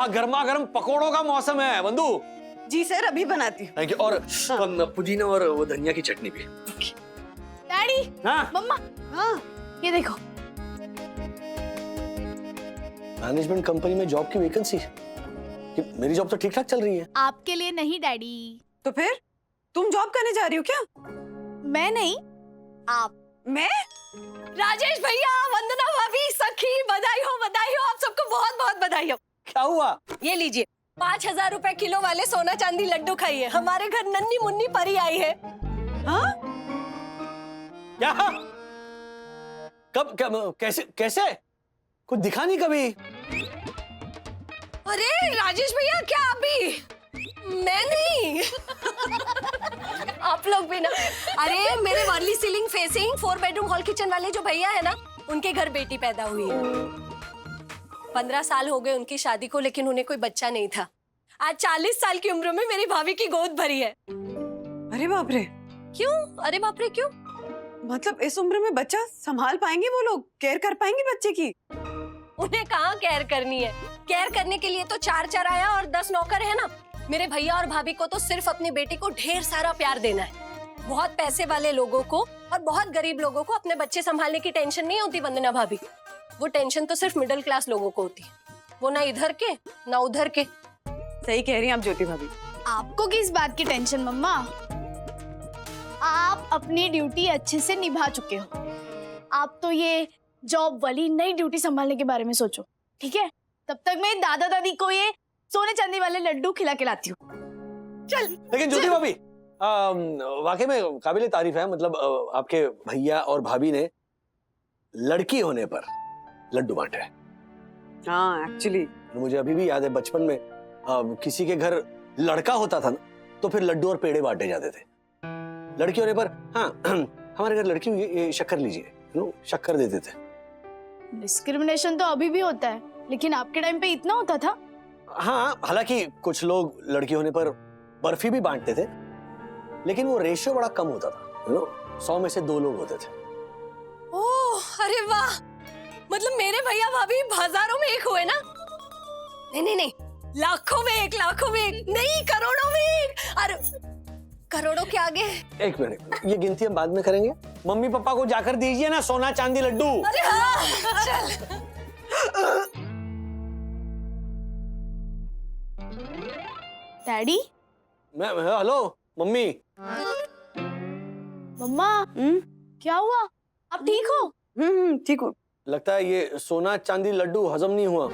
वाह, गर्मा गर्म पकोड़ों का मौसम है बंधु। जी सर, अभी बनाती हूँ। Thank you. और पुदीना और वो धनिया की चटनी भी। डैडी, हाँ मम्मा, हाँ, ये देखो। मैनेजमेंट कंपनी में जॉब की वैकेंसी। मेरी जॉब तो ठीक ठाक चल रही है। आपके लिए नहीं डैडी। तो फिर तुम जॉब करने जा रही हो क्या? मैं नहीं, आप। मैं? राजेश भैया, वंदना भाभी, सखी, बधाई हो आप सबको, बहुत बहुत बधाई हो। क्या हुआ? ये लीजिए 5,000 रुपए किलो वाले सोना चांदी लड्डू खाइए। हमारे घर नन्ही मुन्नी परी आई है। हाँ? क्या? कब? कैसे कैसे? कुछ दिखा नहीं कभी। अरे राजेश भैया, क्या अभी? मैं नहीं। आप लोग भी ना। अरे मेरे Worli ceiling facing 4 bedroom hall kitchen वाले जो भैया है ना, उनके घर बेटी पैदा हुई है। 15 साल हो गए उनकी शादी को, लेकिन उन्हें कोई बच्चा नहीं था। आज 40 साल की उम्र में मेरी भाभी की गोद भरी है। अरे बाप रे। क्यों? अरे बाप रे क्यों? मतलब इस उम्र में बच्चा संभाल पाएंगे वो लोग? केयर कर पाएंगे बच्चे की? उन्हें कहाँ केयर करनी है? केयर करने के लिए तो 4 चराया और 10 नौकर है ना। मेरे भैया और भाभी को तो सिर्फ अपनी बेटी को ढेर सारा प्यार देना है। बहुत पैसे वाले लोगों को और बहुत गरीब लोगों को अपने बच्चे संभालने की टेंशन नहीं होती वंदना भाभी। वो टेंशन तो सिर्फ मिडिल क्लास लोगों को होती है। वो ना इधर के ना उधर के। सही कह रही हैं आप ज्योति भाभी। आपको किस बात की टेंशन मम्मा? आप अपनी ड्यूटी अच्छे से निभा चुके हो। आप तो ये जॉब वाली नई ड्यूटी संभालने के बारे में सोचो, ठीक है? तब तक मैं दादा दादी को ये सोने चांदी वाले लड्डू खिला के लाती हूँ। चल। लेकिन ज्योति भाभी, वाकई में काबिले तारीफ है। मतलब आपके भैया और भाभी ने लड़की होने पर लड्डू बांटे हैं। हाँ, एक्चुअली मुझे अभी भी याद है बचपन में किसी के घर लड़का होता था ना, तो फिर लड्डू और पेड़े बांटे जाते थे। लड़की होने पर हाँ हमारे घर लड़की हुई है, ये शक्कर लीजिए, शक्कर देते थे। डिस्क्रिमिनेशन तो अभी भी होता है, लेकिन आपके टाइम पे इतना होता था? हाँ, हालांकि कुछ लोग लड़की होने पर बर्फी भी बांटते थे, लेकिन वो रेशियो बड़ा कम होता था। 100 में से 2 लोग होते थे। ओह, अरे वाह। मतलब मेरे भैया भाभी हजारों में एक हुए ना? नहीं, लाखों में एक, लाखों में एक, नहीं करोड़ों में एक। अरे करोड़ों के आगे। एक मिनट, ये गिनती हम बाद में करेंगे। मम्मी पापा को जाकर दीजिए ना सोना चांदी लड्डू। अरे हाँ, चल। डैडी? मैं हेलो मम्मी। मम्मा, क्या हुआ? आप ठीक हो? ठीक हूँ। लगता है ये सोना चांदी लड्डू हजम नहीं हुआ।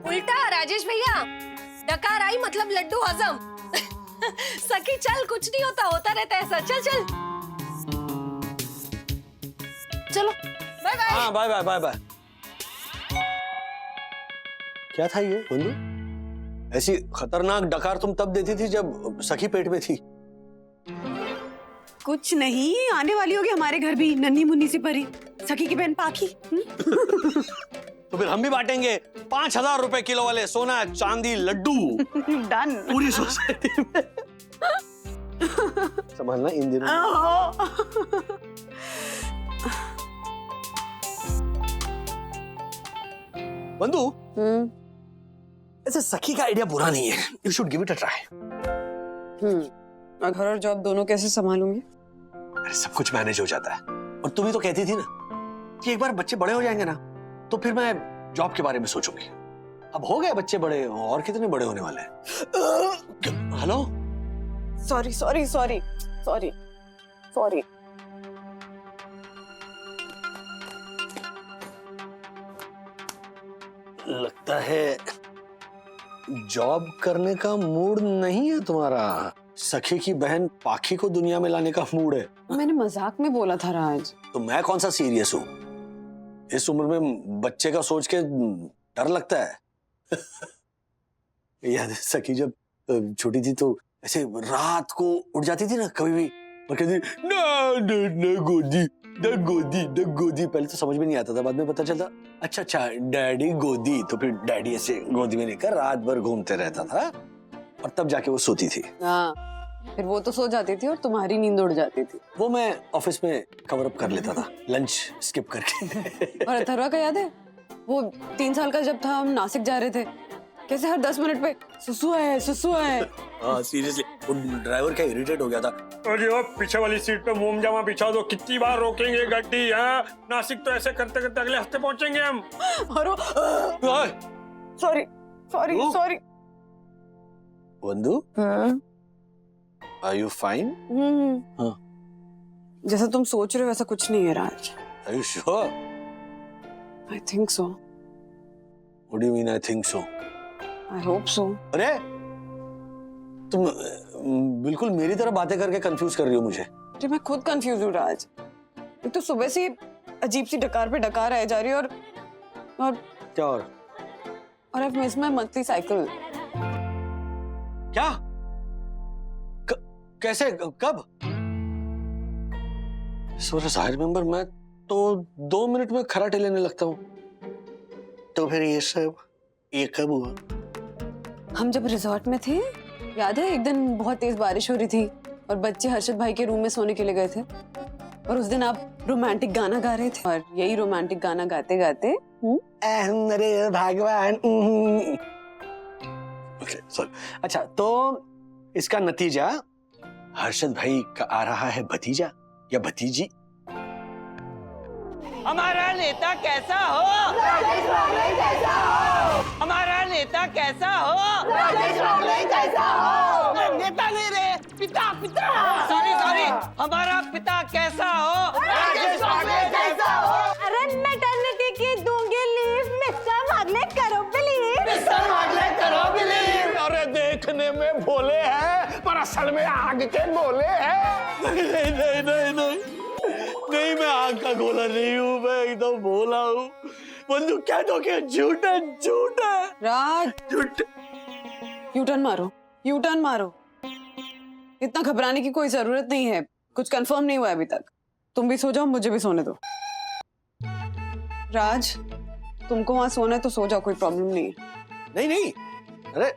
उल्टा राजेश भैया, डकार आई मतलब लड्डू हजम। सखी चल, कुछ नहीं होता रहता है ऐसा। चल चल चलो बाय बाय। हाँ बाय बाय बाय बाय। क्या था ये बंधु? ऐसी खतरनाक डकार तुम तब देती थी जब सखी पेट में थी। कुछ नहीं, आने वाली होगी हमारे घर भी नन्ही मुन्नी सी परी, सखी की बहन पाखी। तो फिर हम भी बांटेंगे 5,000 रुपए किलो वाले सोना चांदी लड्डू। डन। पूरी सोसाइटी में। संभालना इन दिनों। बंधु, ऐसे सखी का आइडिया बुरा नहीं है। You should give it a try. और घर और जॉब दोनों कैसे संभालूंगी? अरे सब कुछ मैनेज हो जाता है। और तुम ही तो कहती थी ना कि एक बार बच्चे बड़े हो जाएंगे ना, तो फिर मैं जॉब के बारे में सोचूंगी। अब हो गए बच्चे बड़े, और कितने बड़े होने वाले हैं। Hello, sorry sorry sorry sorry sorry. लगता है जॉब करने का मूड नहीं है तुम्हारा। सखी की बहन पाखी को दुनिया में लाने का मूड है। मैंने मजाक में बोला था राज। तो मैं कौन सा सीरियस हूँ? इस उम्र में बच्चे का सोच के डर लगता है। याद है सखी जब छोटी थी तो ऐसे रात को उठ जाती थी ना कभी भी, और कहती ना गोदी ना गोदी ना गोदी। पहले तो समझ में नहीं आता था, बाद में पता चलता अच्छा डैडी गोदी। तो फिर डैडी ऐसे गोदी में लेकर रात भर घूमते रहता था, और तब जाके वो सोती थी। हाँ, फिर वो तो सो जाती थी और तुम्हारी नींद उड़ जाती थी। वो मैं ऑफिस में कवर अप कर लेता था, लंच स्किप करके। और अथर्वा का याद है? वो 3 साल का जब था, हम नासिक जा रहे थे, कैसे हर 10 मिनट पे सुसु है, सुसु है। हाँ सीरियसली, वो ड्राइवर क्या इरिटेट हो गया था। अरे वो पीछे वाली सीट पे मोम जामा बिछा दो, कितनी बार रोकेंगे गड्डी। नासिक तो ऐसे करते करते अगले हफ्ते पहुंचेंगे हम। और sorry sorry oh. Sorry. Vandu, are you fine? हाँ। जैसा तुम सोच रहे हो वैसा कुछ नहीं है Raj. Are you sure? I think so. What do you mean I think so? I hope so. अरे तुम बिल्कुल मेरी तरह बातें करके कंफ्यूज कर रही हो मुझे। अरे मैं खुद कंफ्यूज हूँ राज। एक तो सुबह से अजीब सी डकार पे डकार रह जा रही है, और क्या और I miss my monthly cycle. क्या? कैसे? कब? आई रिमेम्बर, मैं तो 2 मिनट में खराटे लेने लगता हूँ। तो फिर ये सब ये कब हुआ? हम जब रिजॉर्ट में थे, याद है एक दिन बहुत तेज बारिश हो रही थी और बच्चे हर्षद भाई के रूम में सोने के लिए गए थे, और उस दिन आप रोमांटिक गाना गा रहे थे, और यही रोमांटिक गाना गाते गाते अरे भगवान। सॉरी। अच्छा, तो इसका नतीजा हर्षद भाई का आ रहा है भतीजा या भतीजी। हमारा नेता कैसा हो? हमारा नेता कैसा हो? नेता नहीं रे, पिता पिता। सॉरी, हमारा पिता कैसा हो? अरे मैटरनिटी की दूंगी लीव, मिस्टर मागले करो बिलीव। अरे देखने में भोले हैं पर असल में आग के गोले हैं। नहीं, मैं आग का गोला नहीं हूँ, मैं एकदम भोला हूँ। बंदूक क्या तो क्या झूठ है राज, झूठ। यू टर्न मारो, यू टर्न मारो। इतना घबराने की कोई जरूरत नहीं है, कुछ कंफर्म नहीं हुआ है अभी तक। तुम भी सो जाओ, मुझे भी सोने दो। राज, तुमको वहां सोना है तो सो जाओ, कोई प्रॉब्लम नहीं है। नहीं, अरे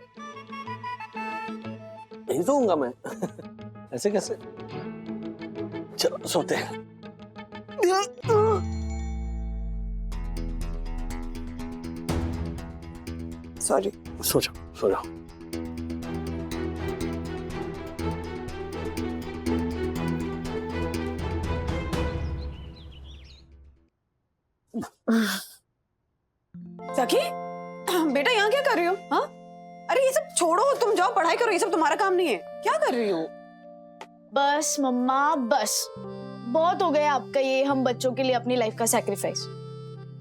नहीं सोऊंगा मैं। ऐसे कैसे? चलो सोते हैं। सॉरी। सो जाओ। सखी, बेटा यहाँ क्या कर रही हो? हाँ, अरे ये सब छोड़ो, तुम जाओ पढ़ाई करो, ये सब तुम्हारा काम नहीं है। क्या कर रही हो? बस मम्मा बस, बहुत हो गया आपका ये हम बच्चों के लिए अपनी लाइफ का सैक्रिफाइस।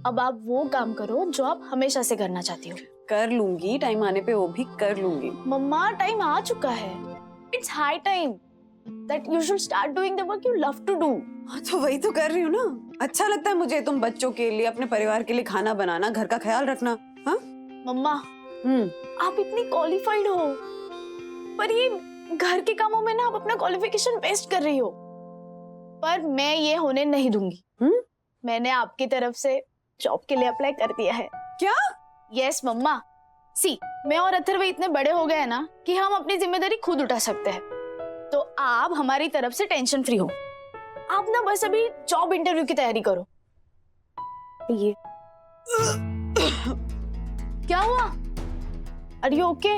अब आप वो काम करो जो आप हमेशा से करना चाहती हो। कर लूंगी, टाइम आने पे वो भी कर लूंगी। मम्मा टाइम आ चुका है। It's high time that you should start doing the work you love to do. हाँ, तो वही तो कर रही हूँ ना। अच्छा लगता है मुझे तुम बच्चों के लिए, अपने परिवार के लिए खाना बनाना, घर का ख्याल रखना। हाँ मम्मा, आप इतनी क्वालिफाइड हो, पर ये घर के कामों में ना आप अपना क्वालिफिकेशन वेस्ट कर रही हो। पर मैं ये होने नहीं दूंगी। मैंने आपकी तरफ से जॉब के लिए अप्लाई कर दिया है। क्या? यस मम्मा। सी, मैं और अथर्व इतने बड़े हो गए ना कि हम अपनी जिम्मेदारी खुद उठा सकते हैं। तो आप हमारी तरफ से टेंशन फ्री हो। आप ना बस अभी जॉब इंटरव्यू की तैयारी करो। ये क्या हुआ? Are you okay?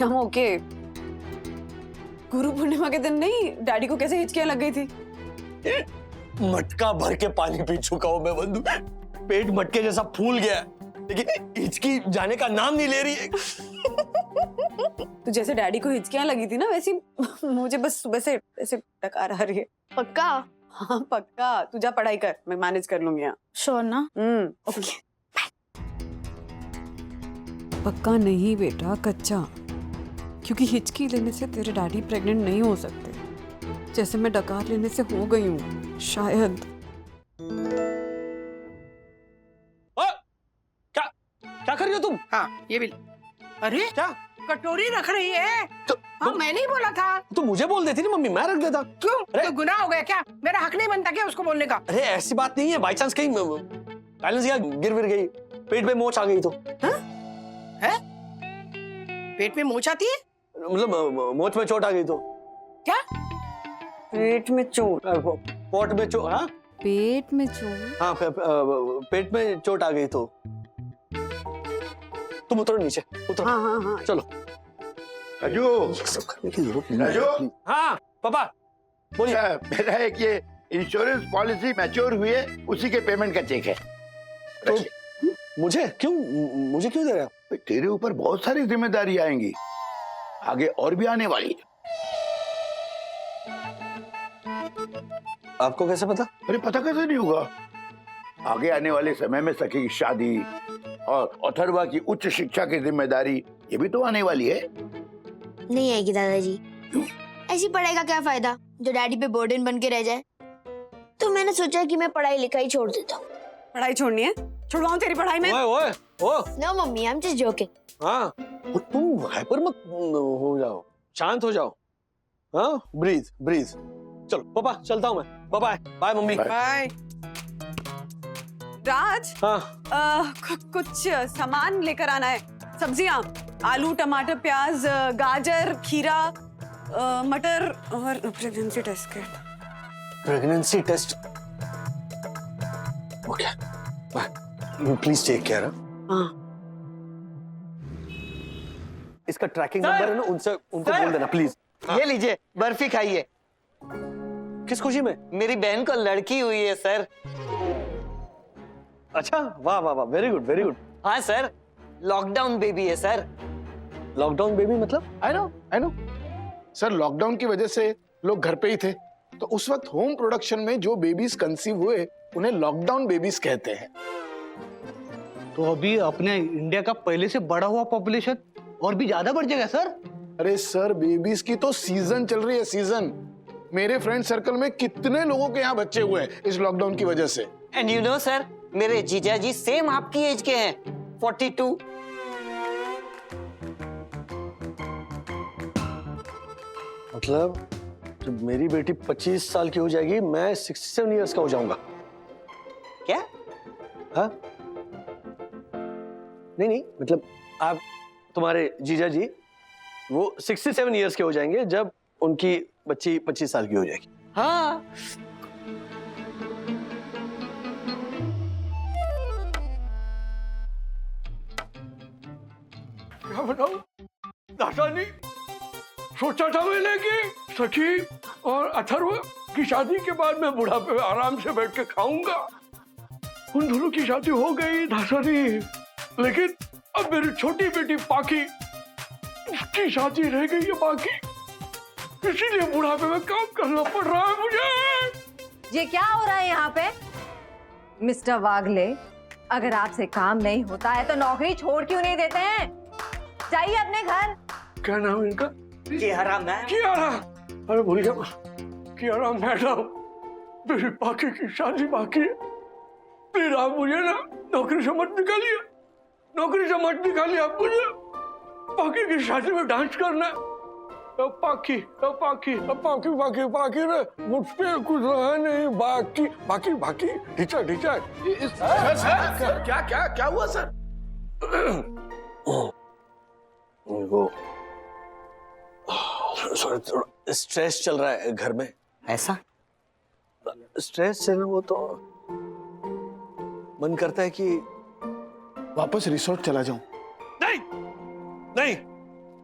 हम ओके। गुरु पूर्णिमा के दिन नहीं, डैडी को कैसे हिचकियां लग गई थी। मटका भर के पानी पी चुका हूँ मैं बंधु, पेट मटके जैसा फूल गया है, लेकिन हिचकी जाने का नाम नहीं ले रही है। तो जैसे डैडी को हिचकियां लगी थी ना, वैसी मुझे बस सुबह से ऐसे डकार आ रही है। पक्का? हाँ पक्का। तू जा पढ़ाई कर, मैं मैनेज कर लूंगी यहाँ। श्योर ना? ओके। पक्का नहीं बेटा, कच्चा। क्योंकि हिचकी लेने से तेरे डैडी प्रेग्नेंट नहीं हो सकते, जैसे मैं डकार लेने से हो गई हूँ शायद। क्या कर रही हो तुम? हाँ, ये भी। अरे क्या? कटोरी रख रही है। तो हाँ, मैंने ही बोला था। तो मुझे बोल देती ना मम्मी, मैं रख देता। क्यों? अरे तो गुनाह हो गया क्या? मेरा हक नहीं बनता क्या उसको बोलने का? अरे ऐसी बात नहीं है, बाई चांस कहीं बैलेंस या गिर गई, पेट में मोच आ गई तो। है? पेट में मोच आती है? मतलब मोच में चोट आ गई तो। क्या? पेट में चोट? पोट में चोट? हाँ, पेट में चोट? हाँ पेट में चोट आ गई तो तुम उतरो नीचे, उतरो। हाँ हाँ हाँ। चलो। राजू, ये सब करने की जरूरत नहीं है। राजू। हाँ पापा बोलिए। मेरा एक ये इंश्योरेंस पॉलिसी मैच्योर हुई है, उसी के पेमेंट का चेक है। तो मुझे क्यों दे रहे हो? तेरे ऊपर बहुत सारी जिम्मेदारी आएंगी, आगे और भी आने वाली है। आपको कैसे पता? अरे पता कैसे नहीं होगा, आगे आने वाले समय में सखी की शादी और अथर्वा की उच्च शिक्षा की जिम्मेदारी, ये भी तो आने वाली है। नहीं आएगी दादाजी। ऐसी पढ़ाई का क्या फायदा जो डैडी पे बर्डन बन के रह जाए। तो मैंने सोचा कि मैं पढ़ाई लिखाई छोड़ देता हूँ। पढ़ाई छोड़नी है? छुड़वाऊं तेरी पढ़ाई में? ओए ओए oh no mummy, I am just joking. हाँ तुम हाइपर मत हो जाओ, शांत हो जाओ। हाँ ब्रीथ। चलो पापा चलता हूँ मैं। Bye bye mummy. Bye. Raj, हाँ कुछ सामान लेकर आना है। सब्जियां, आलू, टमाटर, प्याज, गाजर, खीरा, मटर और pregnancy test kit. Pregnancy test. Okay you please take care. हाँ। इसका ट्रैकिंग नंबर है ना, उनको बोल देना प्लीज। ये लीजिए, बर्फी खाइए। किस खुशी में? मेरी बहन को लड़की हुई है सर। अच्छा वाह वेरी गुड। हाँ सर, लॉकडाउन बेबी है सर। लॉकडाउन बेबी मतलब? आई नो सर, लॉकडाउन की वजह से लोग घर पे ही थे, तो उस वक्त होम प्रोडक्शन में जो बेबीज कंसीव हुए उन्हें लॉकडाउन बेबीज कहते हैं। तो अभी अपने इंडिया का पहले से बढ़ा हुआ पॉपुलेशन और भी ज्यादा बढ़ जाएगा सर। अरे सर, बेबीज की तो सीजन चल रही है, सीजन। मेरे फ्रेंड सर्कल में कितने लोगों के यहाँ बच्चे हुए हैं इस लॉकडाउन की वजह से। एंड यू नो सर, मेरे जीजा जी सेम आपकी एज के हैं, 42। मतलब जब मेरी बेटी 25 साल की हो जाएगी, मैं 67 इयर्स का हो जाऊंगा। क्या? हाँ नहीं मतलब आप, तुम्हारे जीजा जी वो 67 इयर्स के हो जाएंगे जब उनकी बच्ची 25 साल की हो जाएगी। हाँ। क्या बताऊं दादाजी, सोचा था मैंने कि सखी और अथर्व की शादी के बाद मैं बुढ़ापे में आराम से बैठ के खाऊंगा। उन दोनों की शादी हो गई दादाजी, लेकिन अब मेरी छोटी बेटी पाकी, उसकी शादी रह गई है बाकी, इसीलिए बुढ़ापे में काम करना पड़ रहा है मुझे। ये क्या हो रहा है यहाँ पे? मिस्टर वागले, अगर आपसे काम नहीं होता है तो नौकरी छोड़ क्यों नहीं देते हैं? जाइए अपने घर। क्या नाम है इनका? कियारा मैम। कियारा। अरे भूल गया, कियारा मैडम, मेरी पाकी की शादी बाकी है, प्लीज आप मुझे ना नौकरी से मत निकालिए, नौकरी से मत निकालिए आप मुझे। पाकी की शादी में डांस करना है। पाकी पाकी पाकी पाकी पाकी रे, मुझ पे कुछ रहा नहीं बाकी बाकी बाकी। ढीचा ढीचा। सर, क्या हुआ सर? वो थोड़ा स्ट्रेस चल रहा है घर में। ऐसा? स्ट्रेस से ना वो तो मन करता है कि वापस रिसोर्ट चला जाऊं। नहीं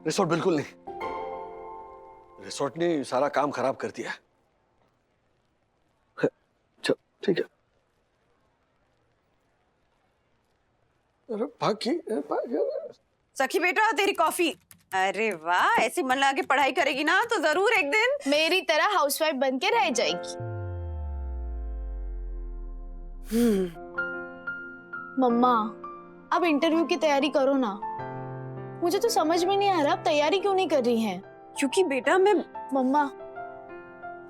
रिसोर्ट बिल्कुल नहीं। रिसोर्ट ने सारा काम खराब कर दिया। चल ठीक है। अरे बाकी सखी बेटा, तेरी कॉफी। अरे वाह, ऐसी मन लगा के पढ़ाई करेगी ना तो जरूर एक दिन मेरी तरह हाउसवाइफ बन के रह जाएगी। मम्मा, अब इंटरव्यू की तैयारी करो ना। मुझे तो समझ में नहीं आ रहा आप तैयारी क्यों नहीं कर रही हैं। क्योंकि बेटा मैं मम्मा,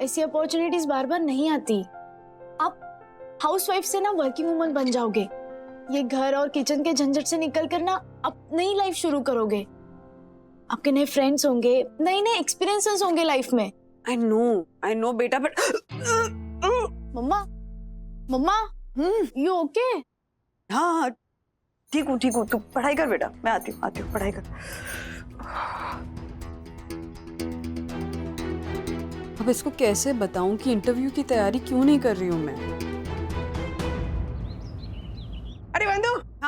ऐसी अपॉर्चुनिटीज बार बार नहीं आती। आप हाउसवाइफ से ना वर्किंग वुमन बन जाओगे। ये घर और किचन के झंझट से निकल कर ना आप नई लाइफ शुरू करोगे। आपके नए फ्रेंड्स होंगे, नए नए एक्सपीरियंसेस होंगे लाइफ में। आई नो बेटा, but mamma, mamma, you okay? हाँ ठीक हूँ। तू पढ़ाई कर बेटा, मैं आती हूँ पढ़ाई कर। अब इसको कैसे बताऊं कि इंटरव्यू की तैयारी क्यों नहीं कर रही हूँ मैं?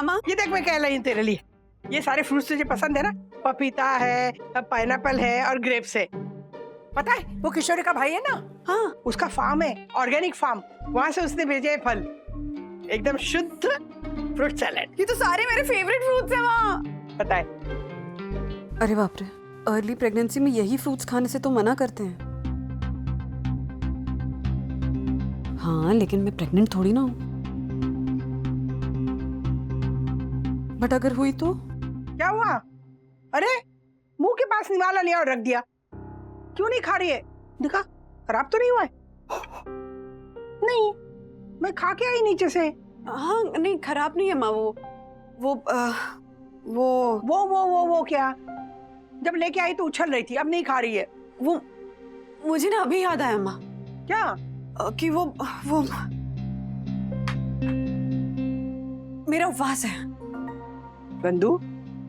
हाँ माँ। ये देख मैं कह रही हूँ तेरे लिए, ये सारे फ्रूट्स तुझे पसंद है ना? पपीता है, पाइनएप्पल है और ग्रेप्स है। पता है वो किशोरी का भाई है ना? हाँ। उसका फार्म है, ऑर्गेनिक फार्म, वहां से उसने भेजे हैं फल, एकदम शुद्ध फ्रूट सैलेड। ये तो सारे मेरे फेवरेट फ्रूट्स हैं माँ। पता है? अरे बाप रे, अर्ली प्रेगनेंसी में यही फ्रूट्स खाने से तो मना करते हैं। हाँ लेकिन मैं प्रेग्नेंट थोड़ी ना हूँ। बट अगर हुई तो? क्या हुआ? अरे मुंह के पास निवाला लिया और रख दिया, क्यों नहीं खा रही है? दिखा, खराब तो नहीं हुआ है? नहीं, मैं खा के आई नीचे से। हाँ नहीं खराब नहीं है माँ। वो क्या? जब लेके आई तो उछल रही थी, अब नहीं खा रही है। वो मुझे ना अभी याद आया माँ। क्या? कि वो मेरा उपवास है। बंधु,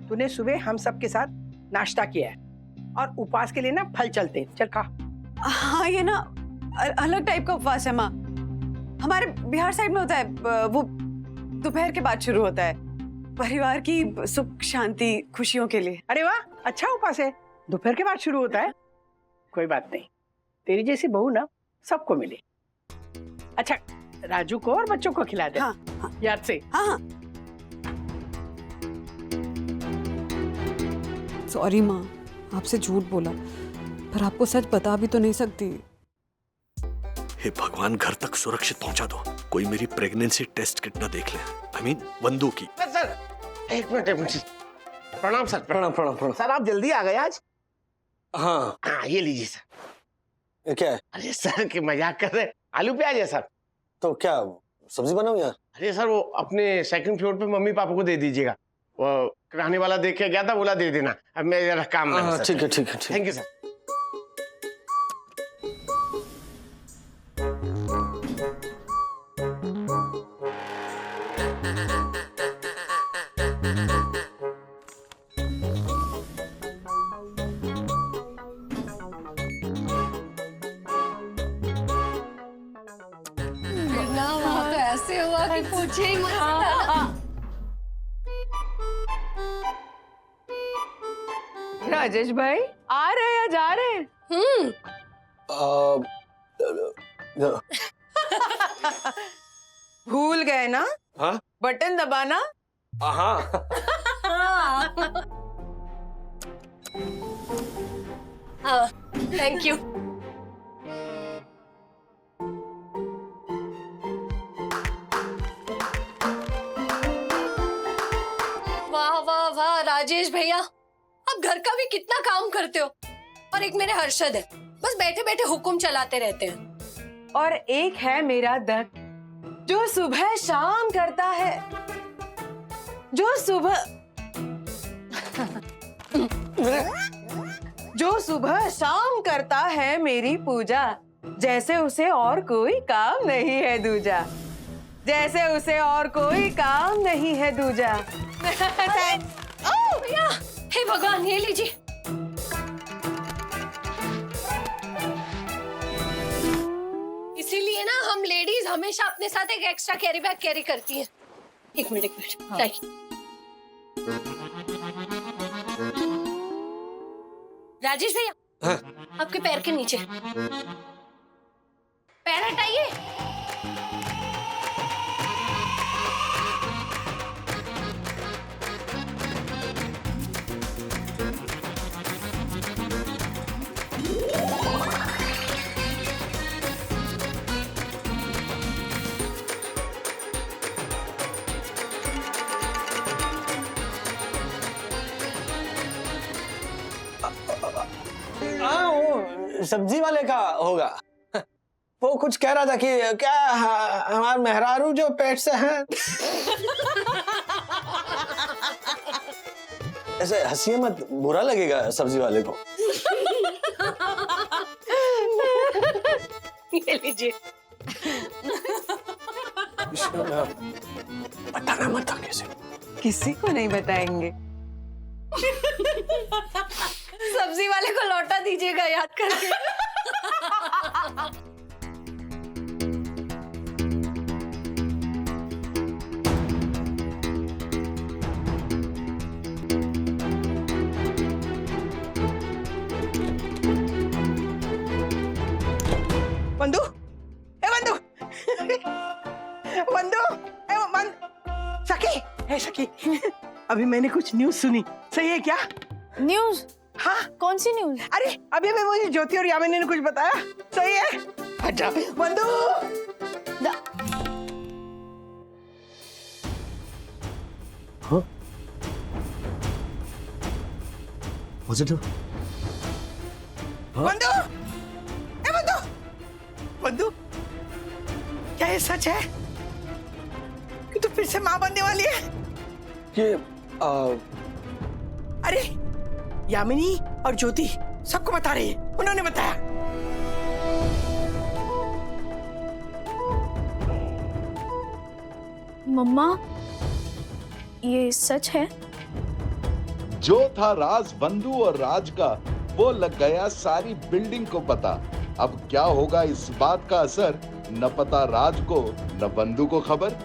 तूने सुबह हम सब के साथ नाश्ता किया है और उपवास के लिए ना फल चलते हैं, चल खा। हाँ ये ना अलग टाइप का उपवास है माँ। हमारे बिहार साइड में होता है, वो दोपहर के बाद शुरू होता है, परिवार की सुख शांति खुशियों के लिए। अरे वाह, अच्छा उपवास है, दोपहर के बाद शुरू होता है। कोई बात नहीं, तेरी जैसी बहू ना सबको मिले। अच्छा, राजू को और बच्चों को खिला दे। हाँ, हाँ। याद से। हाँ। सॉरी माँ, आपसे झूठ बोला, पर आपको सच बता भी तो नहीं सकती। हे भगवान, घर तक सुरक्षित पहुंचा दो। कोई मेरी प्रेगनेंसी टेस्ट किट ना देख ले। I mean, वंदू की। सर एक मिनट प्रणाम सर। प्रणाम। सर आप जल्दी आ गए आज? हाँ ये लीजिए सर। ये क्या है? अरे सर की मजाक कर रहे, आलू प्याज है सर। तो क्या सब्जी बनाऊं यार? अरे सर वो अपने सेकंड फ्लोर पे मम्मी पापा को दे दीजिएगा, वो किराने वाला देख के गया था, बोला दे देना। अब मैं जरा काम में हूं सर। ठीक है। Thank you sir. ना वहाँ तो ऐसे हुआ कि पूछे ही मत। राजेश भाई आ रहे या जा रहे हैं? भूल गए ना? हाँ? बटन दबाना। हाँ। Thank you. वाह राजेश भैया, आप घर का भी कितना काम करते हो। और एक मेरे हर्षद है, बस बैठे बैठे हुक्म चलाते रहते हैं। और एक है मेरा दत्त, जो सुबह शाम करता है, जो सुबह शाम करता है मेरी पूजा, जैसे उसे और कोई काम नहीं है दूजा, जैसे उसे और कोई काम नहीं है दूजा। भैया, हे भगवान, ये लीजिए। इसीलिए ना हम लेडीज हमेशा अपने साथ एक एक्स्ट्रा कैरी बैग कैरी करती हैं। एक मिनट। हाँ। राजेश भैया, हाँ? आपके पैर के नीचे पैर हटाइए। हाँ, वो सब्जी वाले का होगा। वो कुछ कह रहा था कि क्या हमारे मेहरारू जो पेट से हैं। ऐसे हंसिए मत, बुरा लगेगा सब्जी वाले को। ये लीजिए। बताना मत किसी किसी को नहीं बताएंगे। सब्जी वाले को लौटा दीजिएगा याद करके। है सखी, अभी मैंने कुछ न्यूज सुनी, सही है क्या? न्यूज? हाँ, कौन सी न्यूज? अरे अभी मुझे ज्योति और यामिनी ने कुछ बताया, सही है? अच्छा बंधु, पॉजिटिव? बंधु, ए बंधु, बंधु, क्या ये सच है कि तू फिर से माँ बनने वाली है? ये अरे यामिनी और ज्योति सबको बता रही है, उन्होंने बताया। मम्मा, ये सच है? जो था राज बंधु और राज का, वो लग गया सारी बिल्डिंग को पता। अब क्या होगा इस बात का असर, न पता राज को न बंधु को खबर।